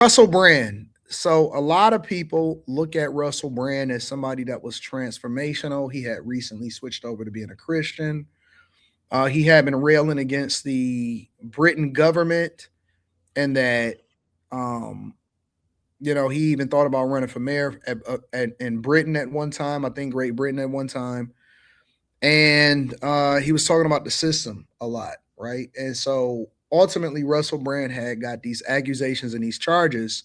Russell Brand. So a lot of people look at Russell Brand as somebody that was transformational. He had recently switched over to being a Christian. He had been railing against the Britain government, and that, um, he even thought about running for mayor in Britain at one time. I think Great Britain at one time, and he was talking about the system a lot, right? And so ultimately, Russell Brand had got these accusations and these charges,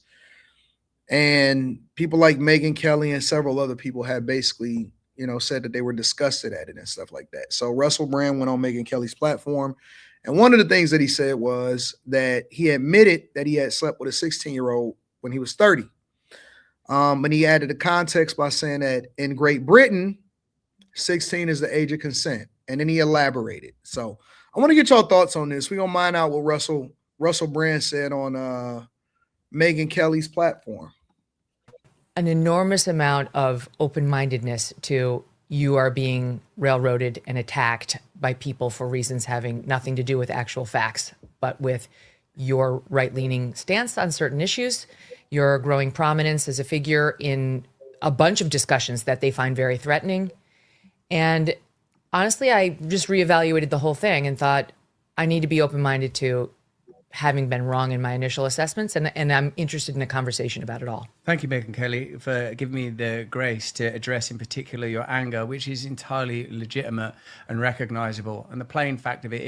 and people like Megan Kelly and several other people had basically, said that they were disgusted at it and stuff like that. So Russell Brand went on Megan Kelly's platform, and one of the things that he said was that he admitted that he had slept with a 16-year-old when he was 30. And he added the context by saying that in Great Britain, 16 is the age of consent. And then he elaborated. So I want to get y'all thoughts on this. We're gonna mine out what Russell Brand said on Megan Kelly's platform. An enormous amount of open-mindedness to you are being railroaded and attacked by people for reasons having nothing to do with actual facts, but with your right-leaning stance on certain issues, your growing prominence as a figure in a bunch of discussions that they find very threatening. And honestly, I just reevaluated the whole thing and thought I need to be open-minded to having been wrong in my initial assessments, and I'm interested in a conversation about it all. Thank you, Megan Kelly, for giving me the grace to address in particular your anger, which is entirely legitimate and recognizable. And the plain fact of it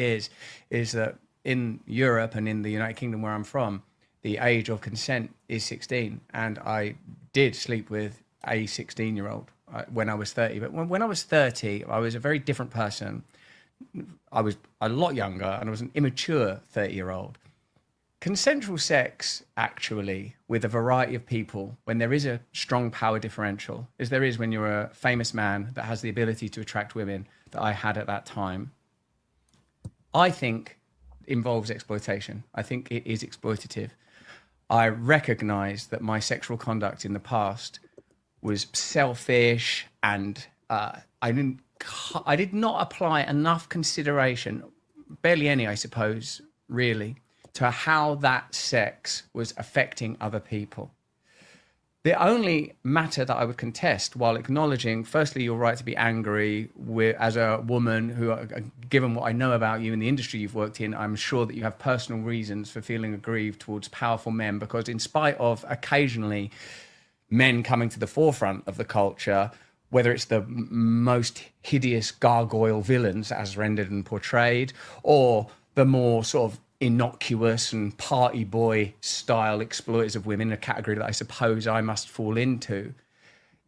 is that in Europe and in the United Kingdom, where I'm from, the age of consent is 16. And I did sleep with a 16-year-old when I was 30. But when I was 30, I was a very different person. I was a lot younger, and I was an immature 30-year-old. Consensual sex, actually, with a variety of people, when there is a strong power differential, as there is when you're a famous man that has the ability to attract women that I had at that time, I think involves exploitation. I think it is exploitative. I recognize that my sexual conduct in the past was selfish, and I did not apply enough consideration, barely any, I suppose, really, to how that sex was affecting other people. The only matter that I would contest, while acknowledging, firstly, your right to be angry as a woman who, given what I know about you and the industry you've worked in, I'm sure that you have personal reasons for feeling aggrieved towards powerful men, because in spite of occasionally men coming to the forefront of the culture, whether it's the most hideous gargoyle villains as rendered and portrayed, or the more sort of innocuous and party boy style exploiters of women, a category that I suppose I must fall into.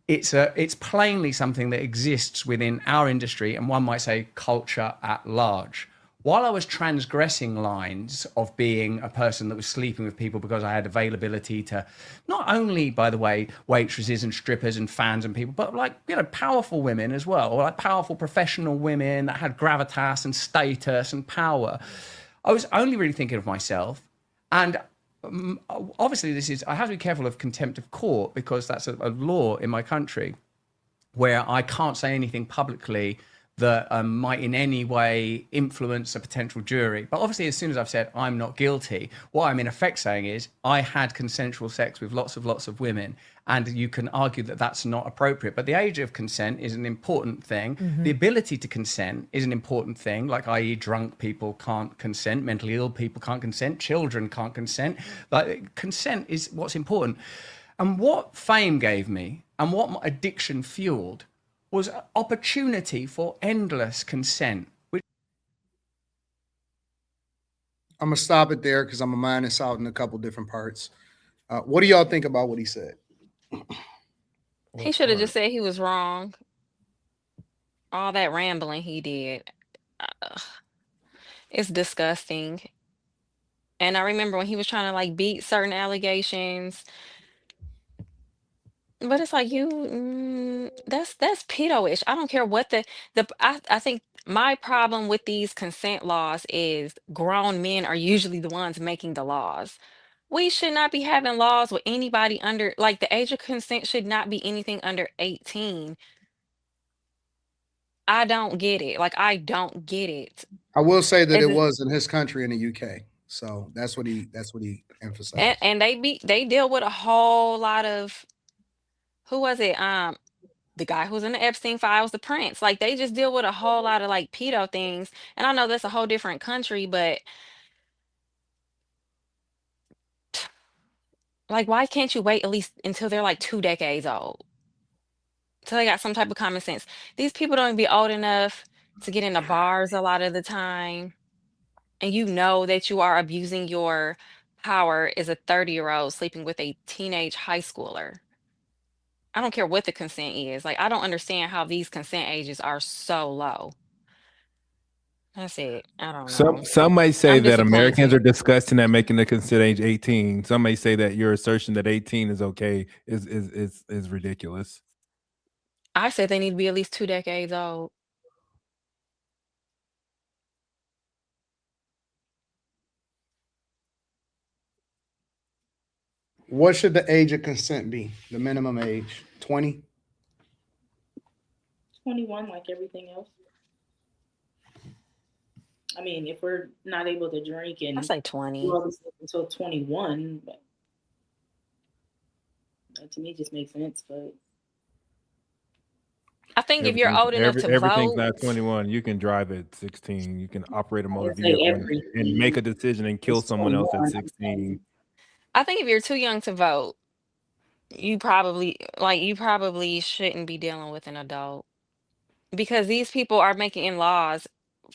It's plainly something that exists within our industry, and one might say culture at large. While I was transgressing lines of being a person that was sleeping with people because I had availability to not only, by the way, waitresses and strippers and fans and people, but like, powerful women as well, or like powerful professional women that had gravitas and status and power, I was only really thinking of myself. And obviously I have to be careful of contempt of court, because that's a law in my country where I can't say anything publicly that might in any way influence a potential jury. But obviously, as soon as I've said I'm not guilty, what I'm in effect saying is I had consensual sex with lots of women, and you can argue that that's not appropriate. But the age of consent is an important thing. Mm-hmm. The ability to consent is an important thing, like i.e. drunk people can't consent, mentally ill people can't consent, children can't consent. Like, consent is what's important. And what fame gave me and what my addiction fueled was opportunity for endless consent. I'm gonna stop it there because I'm gonna mine this out in a couple different parts. What do y'all think about what he said? He should have just said he was wrong. All that rambling he did. Uh, it's disgusting. And I remember when he was trying to like beat certain allegations, but it's like that's pedo-ish. I don't care what I think my problem with these consent laws is grown men are usually the ones making the laws. We should not be having laws with anybody under, like, the age of consent should not be anything under 18. I don't get it. Like, I don't get it. I will say that Is it it was in his country in the UK. So that's what he emphasized. And they deal with a whole lot of, who was it? The guy who's in the Epstein files, the prince. Like they just deal with a whole lot of like pedo things. And I know that's a whole different country, but like why can't you wait at least until they're like 2 decades old? Till they got some type of common sense. These people don't even be old enough to get into bars a lot of the time. And you know that you are abusing your power as a 30-year-old sleeping with a teenage high schooler. I don't care what the consent is. Like, I don't understand how these consent ages are so low. That's it. I don't know. Some might say I'm that Americans are disappointed. disgusting at making the consent age 18. Some may say that your assertion that 18 is okay is ridiculous. I said they need to be at least 2 decades old. What should the age of consent be? The minimum age, 20. 21, like everything else. I mean, if we're not able to drink I and say do 20. all this stuff until 21, but that to me just makes sense. But I think if you're old enough to Everything's not vote, 21. You can drive at 16. You can operate a I motor would say vehicle and make everything a decision and kill is someone else 21. at I'm 16. saying. I think if you're too young to vote, you probably shouldn't be dealing with an adult because these people are making in laws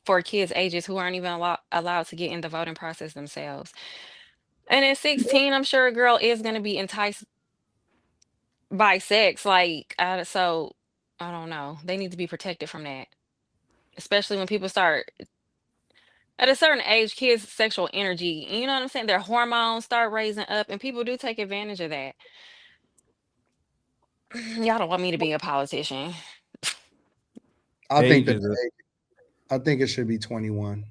for kids ages who aren't even allowed to get in the voting process themselves. And at 16, I'm sure a girl is going to be enticed by sex. Like, so I don't know. They need to be protected from that, especially when people start at a certain age, kids' sexual energy, you know what I'm saying? Their hormones start raising up, and people do take advantage of that. Y'all don't want me to be a politician. I think Age that is a, I think it should be 21.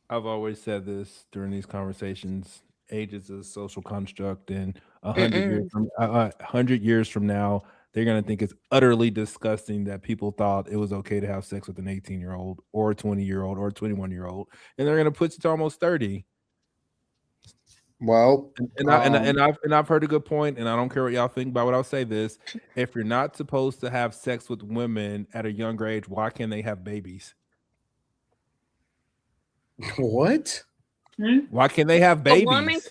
I've always said this during these conversations. Age is a social construct, and Mm-mm. 100 years from now, they're gonna think it's utterly disgusting that people thought it was okay to have sex with an 18-year-old or a 20-year-old or a 21-year-old, and they're gonna put you to almost 30. Well, And I've heard a good point, and I don't care what y'all think about it. I'll say this: if you're not supposed to have sex with women at a younger age, why can't they have babies? what? Why can't they have A woman, babies?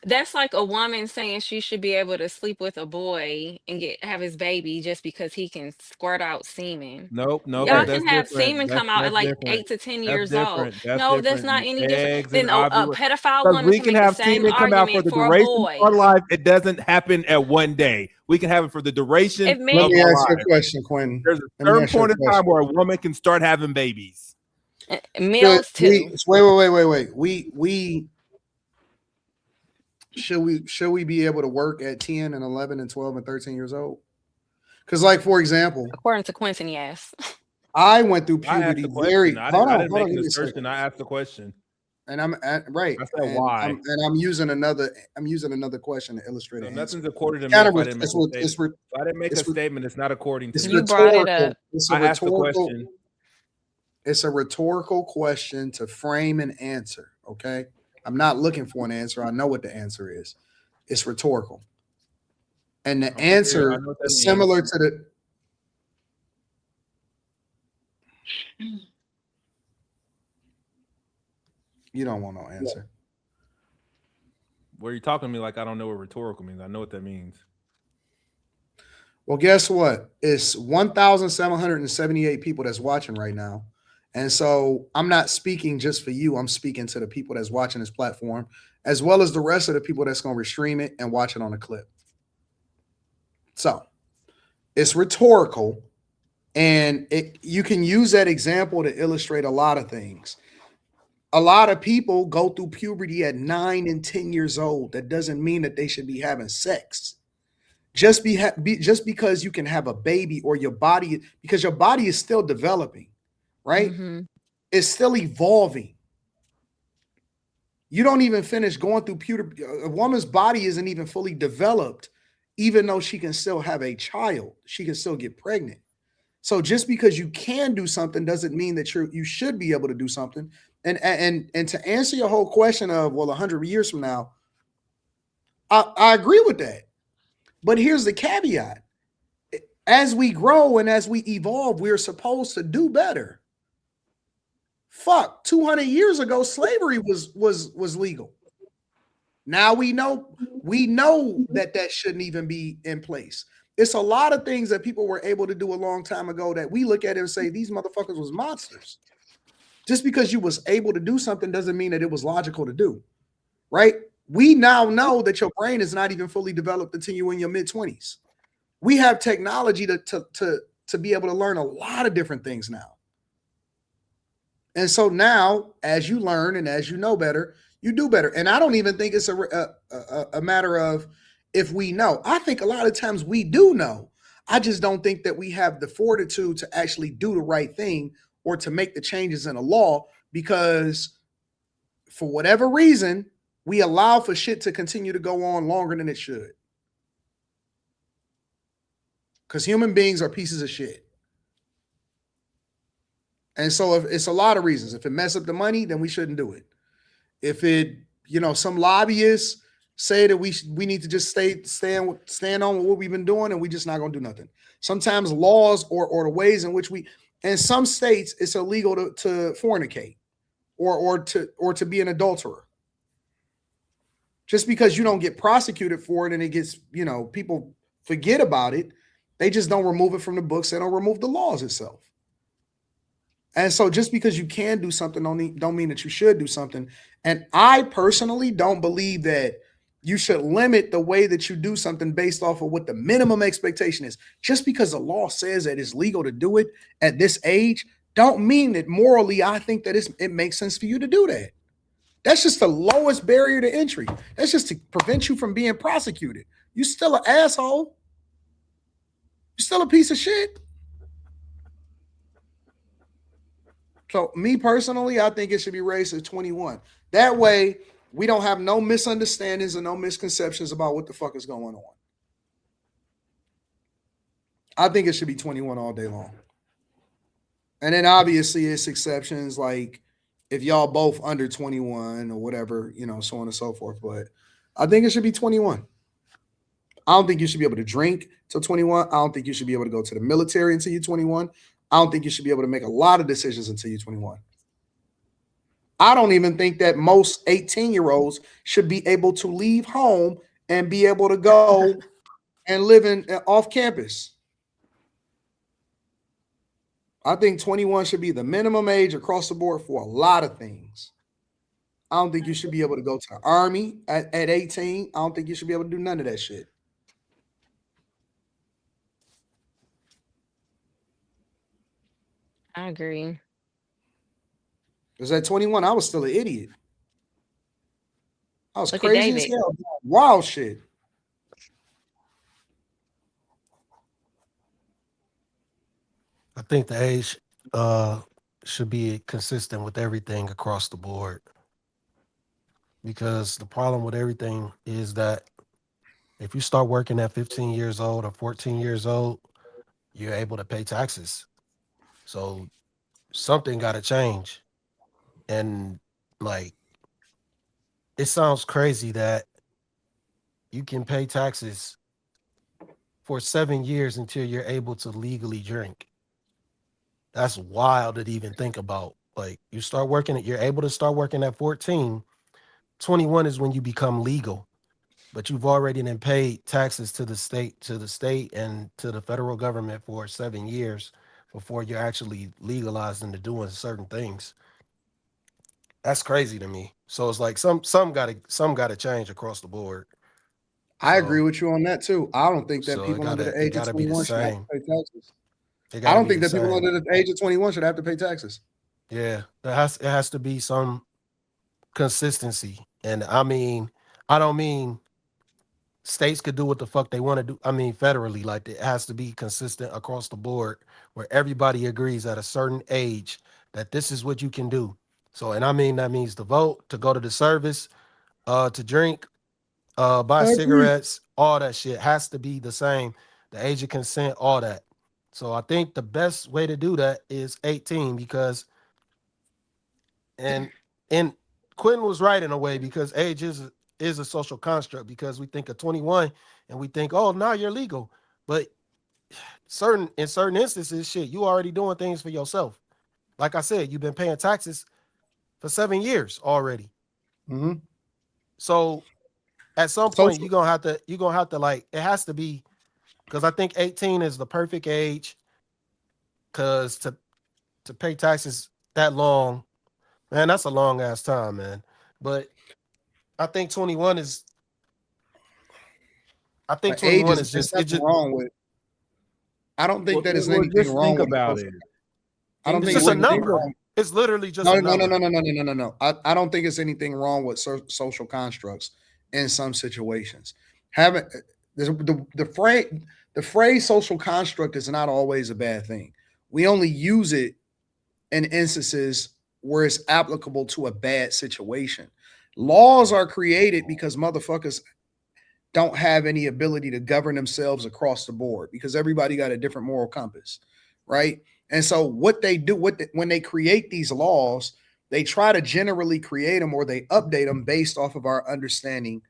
that's like a woman saying she should be able to sleep with a boy and have his baby just because he can squirt out semen. Nope, nope. Y'all Right. That's can have different. semen come out at That's like different. 8 to 10 That's years old. different. That's No, that's not different. any different Eggs and than a ovulation. pedophile Because woman we can can make the have same semen come out for argument the for a duration of our boy. life. It doesn't happen at one day. We can have it for the duration If Let of men, me our ask you a lives. question, Quinn. There's a Let me certain ask you a point in time question. where a woman can start having babies. Should males we too. wait. We should we be able to work at 10 and 11 and 12 and 13 years old? Because, like, for example, According to Quentin, yes. I went through I asked puberty the very. question. I didn't. Hold I on, didn't make an give me a assertion. second. I asked the question. And I'm right, I said and why. I'm using another question to illustrate So an answer. nothing's according to It's me kind of if I didn't make a statement. If I didn't make a statement, it's not according to it's You me. brought it rhetorical. up. It's a I asked the rhetorical. question. It's a rhetorical question to frame an answer. Okay, I'm not looking for an answer. I know what the answer is. It's rhetorical, and the I'm familiar. I answer know what that is means. similar to the. You don't want no answer. Where you talking to me like I don't know what rhetorical means. I know what that means. Well, guess what? It's 1,778 people that's watching right now. And so I'm not speaking just for you. I'm speaking to the people that's watching this platform, as well as the rest of the people that's going to stream it and watch it on a clip. So it's rhetorical. And you can use that example to illustrate a lot of things. A lot of people go through puberty at 9 and 10 years old. That doesn't mean that they should be having sex. Just just because you can have a baby or your body, because your body is still developing, right? Hmm. It's still evolving. You don't even finish going through puberty. A woman's body isn't even fully developed, even though she can still have a child. She can still get pregnant. So just because you can do something doesn't mean that you should be able to do something. And to answer your whole question of, well, 100 years from now, I agree with that. But here's the caveat: as we grow and as we evolve, we're supposed to do better. Fuck, 200 years ago, slavery was legal. Now we know that shouldn't even be in place. It's a lot of things that people were able to do a long time ago that we look at it and say these motherfuckers was monsters. Just because you was able to do something doesn't mean that it was logical to do, right? We now know that your brain is not even fully developed until you're in your mid-20s. We have technology to be able to learn a lot of different things now. And so now, as you learn and as you know better, you do better. And I don't even think it's a matter of if we know. I think a lot of times we do know. I just don't think that we have the fortitude to actually do the right thing or to make the changes in a law because for whatever reason, we allow for shit to continue to go on longer than it should. Because human beings are pieces of shit. And so if it's a lot of reasons. If it mess up the money, then we shouldn't do it. If it, some lobbyists say that we need to just stand on what we've been doing and we just not gonna do nothing. Sometimes laws or the ways in which in some states it's illegal to fornicate or to be an adulterer. Just because you don't get prosecuted for it and it gets, people forget about it, they just don't remove it from the books. They don't remove the laws itself. And so just because you can do something don't mean that you should do something. And I personally don't believe that you should limit the way that you do something based off of what the minimum expectation is. Just because the law says that it's legal to do it at this age, don't mean that morally I think that it makes sense for you to do that. That's just the lowest barrier to entry. That's just to prevent you from being prosecuted. You still an asshole. You're still a piece of shit. So me personally, I think it should be raised to 21. That way, we don't have no misunderstandings and no misconceptions about what the fuck is going on. I think it should be 21 all day long. And then obviously it's exceptions like if y'all both under 21 or whatever, so on and so forth. But I think it should be 21. I don't think you should be able to drink till 21. I don't think you should be able to go to the military until you're 21. I don't think you should be able to make a lot of decisions until you're 21. I don't even think that most 18-year-olds should be able to leave home and be able to go and live off campus. I think 21 should be the minimum age across the board for a lot of things. I don't think you should be able to go to the army at 18. I don't think you should be able to do none of that shit. I agree. Because at 21, I was still an idiot. I was Look at crazy as David. hell. Wild shit. I think the age should be consistent with everything across the board. Because the problem with everything is that if you start working at 15 years old or 14 years old, you're able to pay taxes. So something got to change. And like, it sounds crazy that you can pay taxes for 7 years until you're able to legally drink. That's wild to even think about. Like you're able to start working at 14. 21 is when you become legal, but you've already been paid taxes to the state and to the federal government for 7 years before you're actually legalized into doing certain things. That's crazy to me. So it's like some gotta change across the board. I agree So with you on that too. I don't think that so people under the it age of gotta be the 21 should have to same. pay taxes. It I gotta don't be think the that people same. under the age of 21 should have to pay taxes. Yeah. It has to be some consistency. And I mean, I don't mean states could do what the fuck they want to do. I mean, federally, like it has to be consistent across the board where everybody agrees at a certain age that this is what you can do. So, and I mean, that means to vote, to go to the service, to drink, buy I agree. cigarettes, all that shit has to be the same. The age of consent, all that. So I think the best way to do that is 18 because and Quentin was right in a way because age is a social construct because we think of 21 and we think, oh, now you're legal. But in certain instances, shit, you already doing things for yourself. Like I said, you've been paying taxes for 7 years already. Mm-hmm. So at some point Social. you're gonna have to like it has to be because I think 18 is the perfect age because to pay taxes that long, man, that's a long ass time, man. But I think 21 is I think But age 21 is is there's just it nothing just wrong with. I don't think that there's Well, anything just think wrong with about social. it. I don't Think, it's think just it's a well, anything think number. of, wrong. It's literally just No, a no, no, number. no, no, no, no, no, no, no. I don't think it's anything wrong with social constructs in some situations. Having the phrase social construct is not always a bad thing. We only use it in instances where it's applicable to a bad situation. Laws are created because motherfuckers don't have any ability to govern themselves across the board because everybody got a different moral compass, right? And so what they do when they create these laws, they try to generally create them or they update them based off of our understanding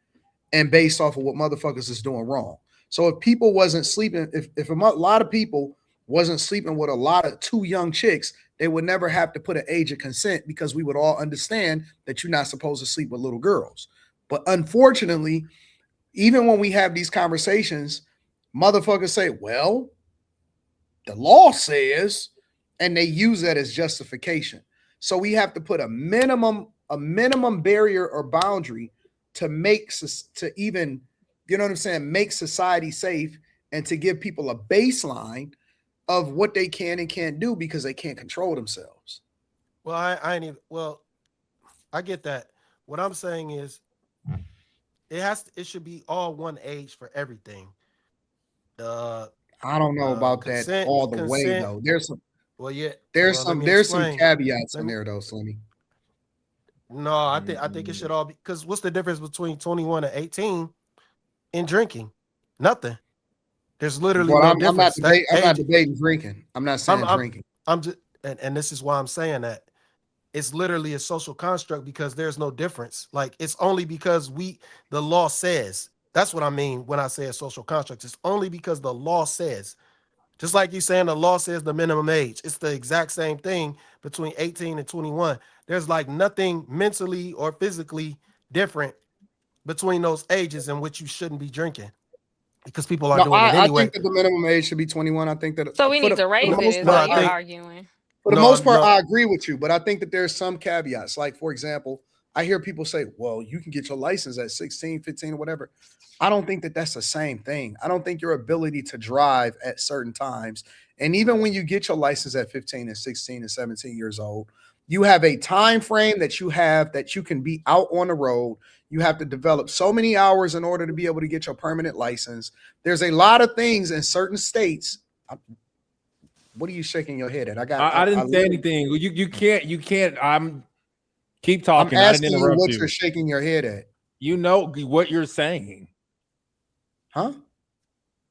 and based off of what motherfuckers is doing wrong. So if people wasn't sleeping, if a lot of people wasn't sleeping with a lot of too young chicks, they would never have to put an age of consent because we would all understand that you're not supposed to sleep with little girls. But unfortunately, even when we have these conversations, motherfuckers say, well, the law says, and they use that as justification. So we have to put a minimum barrier or boundary to to even, you know what I'm saying, make society safe and to give people a baseline of what they can and can't do because they can't control themselves. Well, I ain't even well, I get that. What I'm saying is it should be all one age for everything. Uh I don't know about that consent all the way consent though. There's some well yeah there's well let some me there's some explain. caveats Let in me there though, Slimmy. no, I think it should all be because what's the difference between 21 and 18 in drinking? Nothing. There's literally Well, no I'm not difference. That debating. I'm not age debating drinking. I'm not I'm saying I'm drinking. I'm just and this is why I'm saying that it's literally a social construct because there's no difference. Like it's only because the law says. That's what I mean when I say a social construct. It's only because the law says. Just like you saying the law says the minimum age. It's the exact same thing between 18 and 21. There's like nothing mentally or physically different between those ages in which you shouldn't be drinking because people are No, doing it I anyway. think that the minimum age should be 21. I think that So we for need the to for the raise it, most is No, part, all I you're think arguing. no. I agree with you. But I think that there's some caveats. Like for example, I hear people say, "Well, you can get your license at 16, 15, or whatever." I don't think that that's the same thing. I don't think your ability to drive at certain times, and even when you get your license at 15 and 16 and 17 years old, you have a time frame that you have that you can be out on the road. You have to develop so many hours in order to be able to get your permanent license. There's a lot of things in certain states. What are you shaking your head at? I didn't say anything. You can't. Keep I'm talking. I didn't asking you interrupt what you're you. shaking your head at. You know what you're saying. Huh?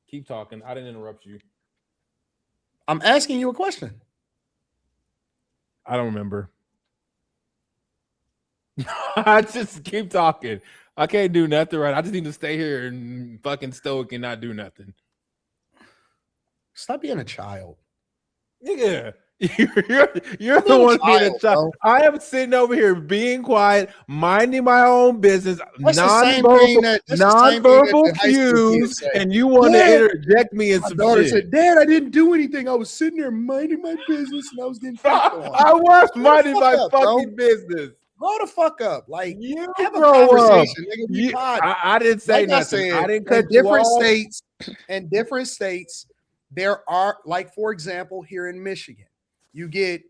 Keep talking. I didn't interrupt you. I'm asking you a question. I don't remember. I just keep talking. I can't do nothing right. I just need to stay here and fucking stoic and not do nothing. Stop being a child. Nigga, you're Stop the being a one being a child, child. bro. I am sitting over here being quiet, minding my own business, That's the same thing that nonverbal the high school cues, kids say. and you want to Yeah. interject me in My some daughter shit. said, Dad, I didn't do anything. I was sitting there minding my business and I was getting picked on. I was Grow the minding fuck my up, bro. fucking business. Grow the fuck up. Like, You have a grow up. conversation, nigga. We pod. I didn't say Like I nothing. I said, didn't cut you off. in different states, there are, like, for example, here in Michigan, you get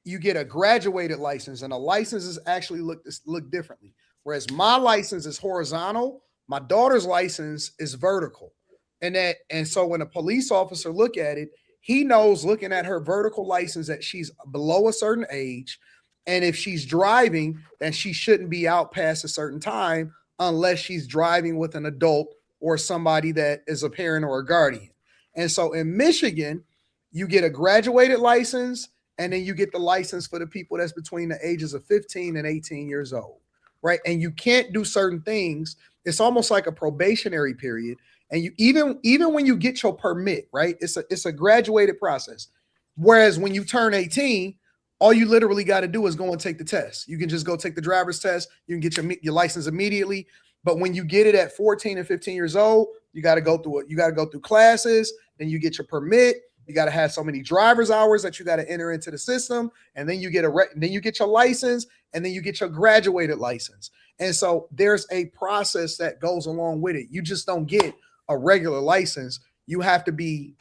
a graduated license, and a license is actually look differently. Whereas my license is horizontal, my daughter's license is vertical. And so when a police officer look at it, he knows looking at her vertical license that she's below a certain age. And if she's driving, then she shouldn't be out past a certain time unless she's driving with an adult or somebody that is a parent or a guardian. And so in Michigan, you get a graduated license, and then you get the license for the people that's between the ages of 15 and 18 years old, right? And you can't do certain things. It's almost like a probationary period. And you even when you get your permit, right? It's a graduated process. Whereas when you turn 18, all you literally got to do is go and take the test. You can just go take the driver's test. You can get your license immediately. But when you get it at 14 and 15 years old, you got to go through it. You got to go through classes. Then you get your permit. You got to have so many driver's hours that you got to enter into the system, and then you get then you get your license, and then you get your graduated license. And so there's a process that goes along with it. You just don't get a regular license. You have to be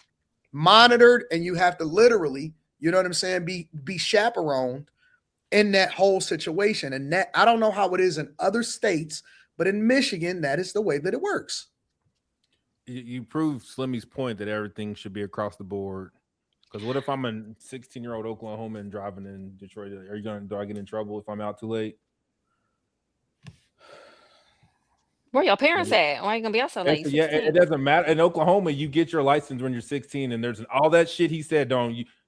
monitored, and you have to literally, you know what I'm saying, be chaperoned in that whole situation. And that, I don't know how it is in other states, but in Michigan, that is the way that it works. You proved Slimmy's point that everything should be across the board. Because what if I'm a 16-year-old Oklahoman driving in Detroit? Do I get in trouble if I'm out too late? Where your parents at? Why you gonna be out so late? Yeah, it 16. doesn't matter. In Oklahoma, you get your license when you're 16, and there's all that shit he said.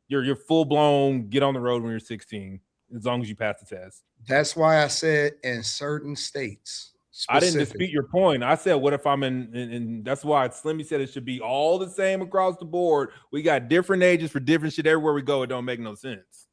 You're full blown. Get on the road when you're 16, as long as you pass the test. That's why I said in certain states. I didn't dispute your point. I said, what if I'm in that's why Slimmy said it should be all the same across the board. We got different ages for different shit everywhere we go. It don't make no sense.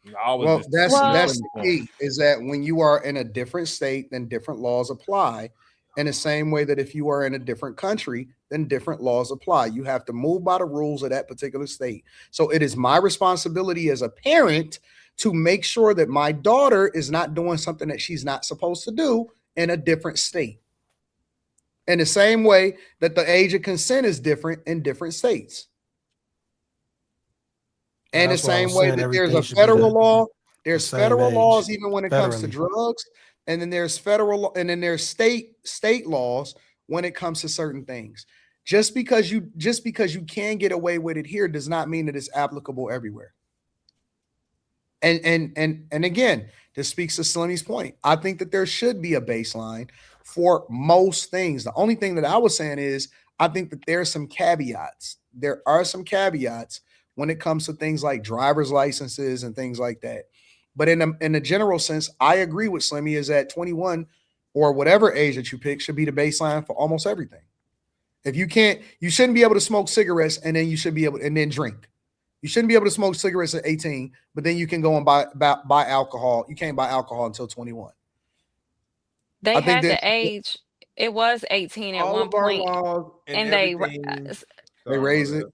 Well, that's the key, is that when you are in a different state, then different laws apply. In the same way that if you are in a different country, then different laws apply. You have to move by the rules of that particular state. So it is my responsibility as a parent to make sure that my daughter is not doing something that she's not supposed to do in a different state. In the same way that the age of consent is different in different states. And the same way that there's a federal law, there's federal laws even when it comes to drugs, and then there's federal, and then there's state laws when it comes to certain things. Just because you can get away with it here does not mean that it's applicable everywhere. And again, this speaks to Slimmy's point. I think that there should be a baseline for most things. The only thing that I was saying is I think that there are some caveats. There are some caveats when it comes to things like driver's licenses and things like that. But in a general sense, I agree with Slimmy, is that 21 or whatever age that you pick should be the baseline for almost everything. If you shouldn't be able to smoke cigarettes and then you should be able, and then drink. You shouldn't be able to smoke cigarettes at 18, but then you can go and buy alcohol. You can't buy alcohol until 21. They had the age. It was 18 at one point, and they raised it.